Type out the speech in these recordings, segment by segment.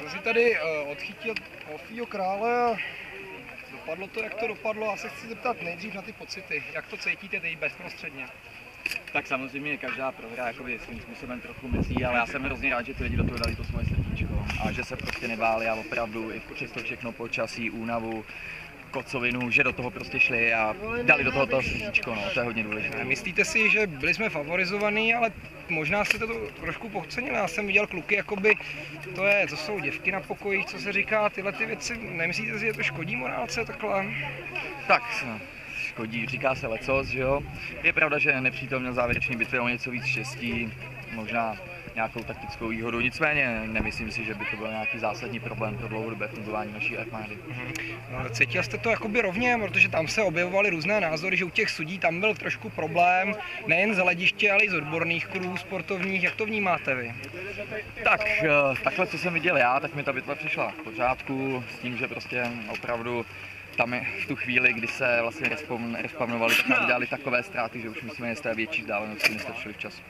jsem si tady odchytil Alfího Krále a dopadlo to, jak to dopadlo. Já se chci zeptat nejdřív na ty pocity. Jak to cítíte teď bezprostředně? Tak samozřejmě každá prohra jakoby svým způsobem trochu mrzí, ale já jsem hrozně rád, že ty lidi do toho dali to svoje srdíčko a že se prostě nebáli a opravdu i přes to všechno počasí, únavu, kocovinu, že do toho prostě šli a dali do toho to srdíčko, no, to je hodně důležité. Myslíte si, že byli jsme favorizovaní, ale možná jste to trošku podcenili. Já jsem viděl kluky, jakoby to jsou děvky na pokojích, co se říká, tyhle ty věci. Nemyslíte si, že to škodí morálce takhle? Tak, škodí, říká se lecos, že jo. Je pravda, že nepřítel měl závěrečný bitvě o něco víc štěstí, možná nějakou taktickou výhodu, nicméně nemyslím si, že by to byl nějaký zásadní problém pro dlouhodobé fungování naší armády. No, cítil jste to jakoby rovně, protože tam se objevovaly různé názory, že u těch sudí tam byl trošku problém, nejen z hlediště, ale i z odborných kruhů sportovních. Jak to vnímáte vy? Tak, takhle, co jsem viděl já, tak mi ta bitva přišla v pořádku, s tím, že prostě opravdu tam v tu chvíli, kdy se vlastně respawnovali, tak nám udělali takové ztráty, že už musíme z té větší vzdálenosti nestačili včas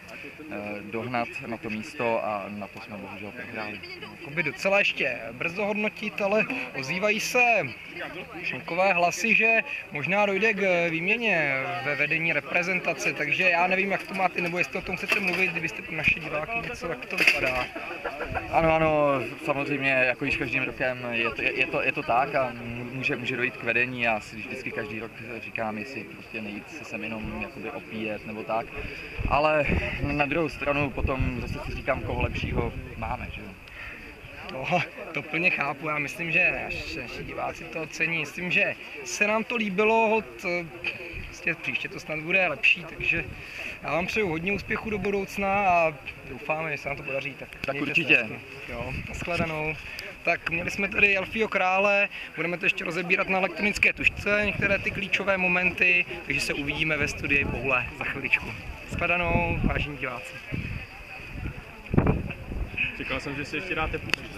dohnat na to místo a na to jsme bohužel prohráli. Jakoby docela ještě brzo hodnotit, ale ozývají se šokové hlasy, že možná dojde k výměně ve vedení reprezentace, takže já nevím, jak to máte, nebo jestli o tom chcete mluvit, kdybyste pro naše diváky něco, jak to vypadá. Ano, samozřejmě, jako již každým rokem je to tak a může dojít k vedení. Já si vždycky každý rok říkám, jestli prostě nejít se sem jenom jakoby opíjet nebo tak. Ale na druhou stranu potom zase si říkám, koho lepšího máme, že jo. No, to plně chápu, já myslím, že naši diváci to ocení. Myslím, že se nám to líbilo, prostě příště to snad bude lepší, takže já vám přeju hodně úspěchu do budoucna a doufáme, že se nám to podaří. Tak určitě. Jo, nashledanou. Tak měli jsme tady Alfího Krále, budeme to ještě rozebírat na elektronické tužce, některé ty klíčové momenty, takže se uvidíme ve studii Boule za chviličku. Nashledanou, vážení diváci. Čekal jsem, že si ještě dáte pustit.